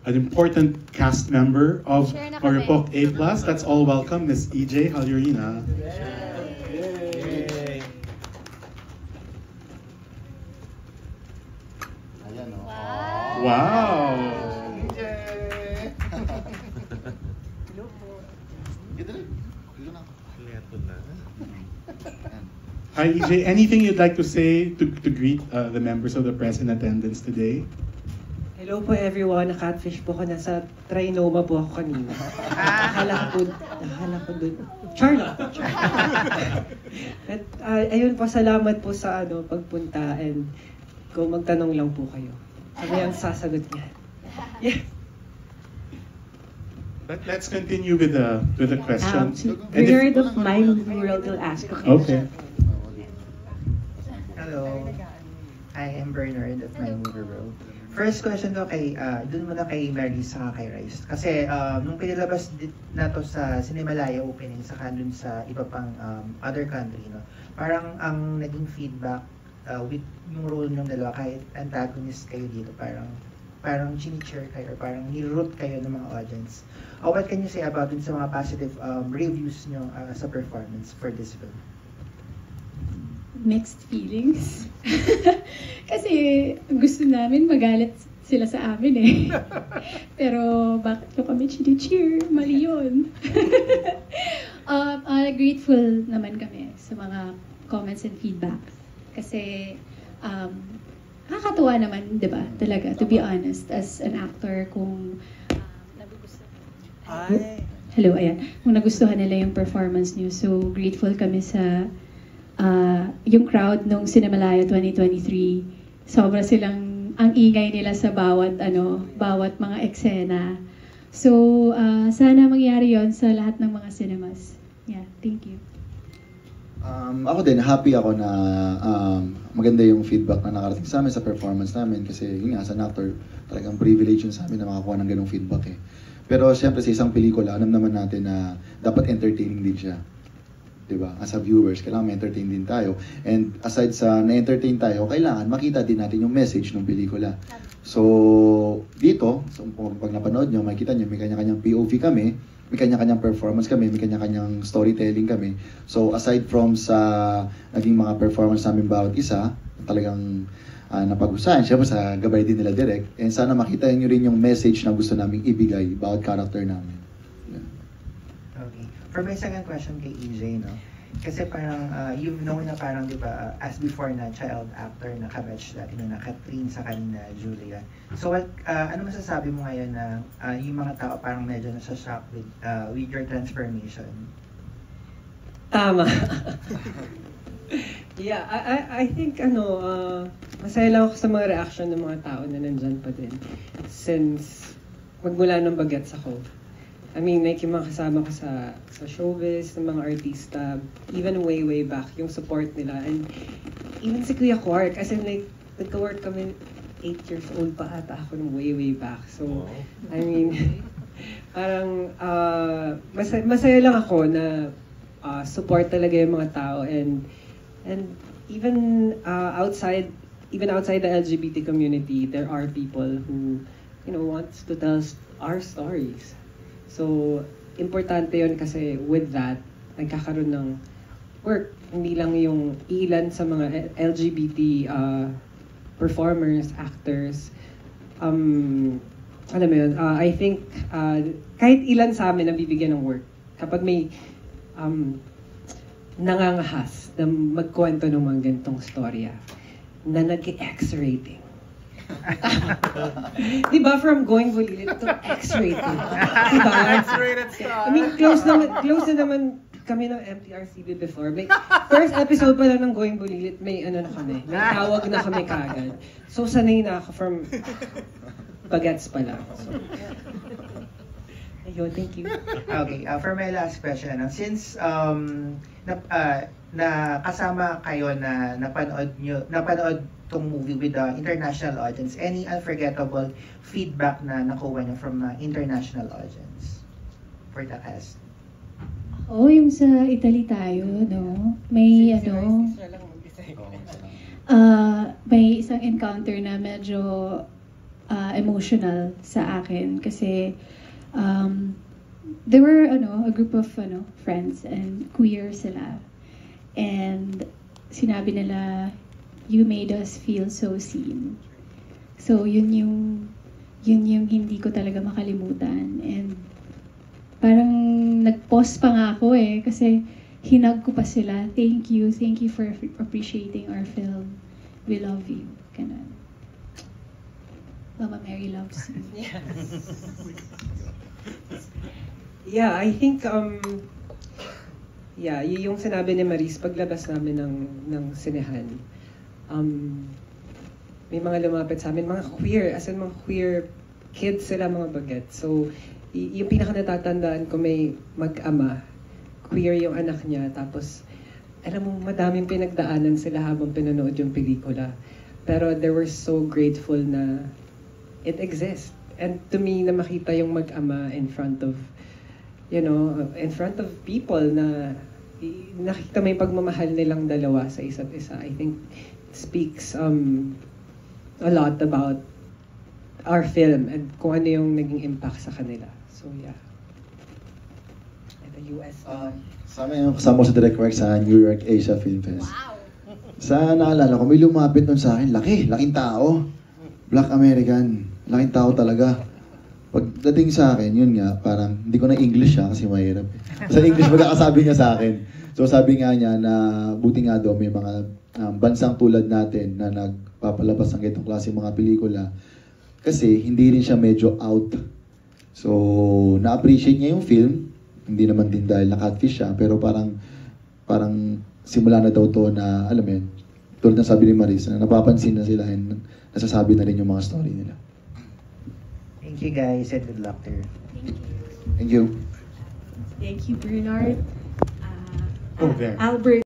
an important cast member of Share na kami. Maripok A+. Let's all welcome Miss EJ Halyurina. Ayan, oh. Wow! Wow! Hello po. Dito na. Dito na. Leto na. Hi EJ, anything you'd like to say to greet the members of the press in attendance today? Hello po everyone, na-catfish po ko. Nasa Trinoma po ako kanina. Akala ko dun. Char lang. At ayun po, salamat po sa pagpunta and kung magtanong lang po kayo. Kami ang sasagot niya. Yeah. Let's continue with the questions. And Bernard of My Movie World will ask. Okay. Hello, I am Bernard of My Movie World. First question ko kay, dun muna kay Mary sa kay Rice. Kasi nung pinilabas na to sa Cinemalaya opening, saka dun sa iba pang other country, no? Parang ang naging feedback with yung role ng dalawa, kahit antagonist kayo dito, parang chini-cheer kayo, or parang ni-root kayo ng mga audience. What can you say about dun sa mga positive reviews nyo sa performance for this film? Mixed feelings. Kasi gusto namin magalit sila sa amin eh. Pero bakit ko kami chini-cheer? Mali yun. Grateful naman kami sa mga comments and feedback. Kasi nakakatuwa naman, di ba? Talaga, to be honest, as an actor, kung hello, ayan. Kung nagustuhan nila yung performance niyo, so grateful kami sa yung crowd nung Cinemalaya 2023. Sobra silang ang ingay nila sa bawat mga eksena. So sana mangyari yon sa lahat ng mga cinemas. Yeah, thank you. Ako din, happy ako na maganda yung feedback na nakarating sa amin sa performance namin kasi yun nga, as an actor, talagang privilege yun sa amin na makakuha ng ganong feedback eh. Pero siyempre sa isang pelikula, alam naman natin na dapat entertaining din siya. Diba? As a viewers, kailangan ma-entertain din tayo. And aside sa na-entertain tayo, kailangan makita din natin yung message ng pelikula. So, dito, pag napanood nyo, makikita nyo, may kanya-kanyang POV kami, may kanya-kanyang performance kami, may kanya-kanyang storytelling kami. So, aside from sa naging mga performance namin bawat isa, talagang napag-usahan, syempre sa gabay din nila direct, and sana makita nyo rin yung message na gusto naming ibigay bawat character namin. For my second question kay EJ, no? Kasi parang, you've known na parang, di ba, as before na child actor na ka-batch dati na Catherine sa kanina, Julia. So, ano masasabi mo ngayon na yung mga tao parang medyo nasa-shock with your transformation? Tama. Yeah, I think masaya lang ako sa mga reaction ng mga tao na nandyan pa din. Since magmula ng bagets ako. I mean, like yung mga kasama ko sa showbiz, ng mga artista, even way back, yung support nila. And even si Kuya Quark, as in like, nagka-work kami 8 years old pa ata ako nung way back. So, I mean, parang masaya lang ako na support talaga yung mga tao. And even outside the LGBT community, there are people who, wants to tell our stories. So, importante yun kasi with that, nagkakaroon ng work. Hindi lang yung ilan sa mga LGBT performers, actors. Alam mo yun, I think kahit ilan sa amin nabibigyan ng work. Kapag may nangangahas na magkwento ng mga ganitong storya na nag-X-rating. Diba, from Going Bulilit to X-rated. Diba? X-rated star. I mean, close na naman kami ng MTRCB before. May first episode pa lang ng Going Bulilit, may na kami. May tawag na kami kagad. So, sanay na ako from bagets pa lang. So, ayun, thank you. Okay, for my last question, since kasama kayo na napanood tong movie with the international audience, any unforgettable feedback na nakuha niyo from international audience for the cast? Yung sa Italy tayo, no? May may isang encounter na medyo emotional sa akin kasi there were a group of friends and queer sila. And sinabi nila, you made us feel so seen. So yun yung hindi ko talaga makalimutan. And parang nag-pause pa nga ako kasi hinag ko pa sila. Thank you for appreciating our film. We love you. Ganun. Mama Mary loves you. Yeah, I think yung sinabi ni Maris paglabas namin ng sinehan. May mga lumapit sa amin, mga queer, as in mga queer kids sila, mga bagets. So, yung pinaka natatandaan ko, may mag-ama, queer yung anak niya, tapos, alam mo, madaming pinagdaanan sila habang pinanood yung pelikula. Pero they were so grateful na it exists. And to me, na makita yung mag-ama in front of, in front of people na nakita mo yung pagmamahal nilang dalawa sa isa't isa. I think it speaks a lot about our film and kung ano yung naging impact sa kanila. So, yeah. And the US. Kasama ko sa Direct Work sa New York Asia Film Fest. Wow! Sa naalala ko, may lumapit nun sa akin, laking tao. Black American. Laking tao talaga. Pagdating sa akin, yun nga, parang hindi ko na English siya kasi mahirap. Sa English, magkakasabi niya sa akin. So sabi nga niya na buti nga daw may mga bansang tulad natin na nagpapalabas ng itong klase mga pelikula. Kasi hindi rin siya medyo out. So na-appreciate niya yung film. Hindi naman din dahil na-catfish siya. Pero parang simula na daw to na, alam mo yun, tulad ng sabi ni Maris, na napapansin na sila and nasasabi na rin yung mga story nila. Thank you guys and good luck there. Thank you. Thank you, Bernard. Oh, there. Albert.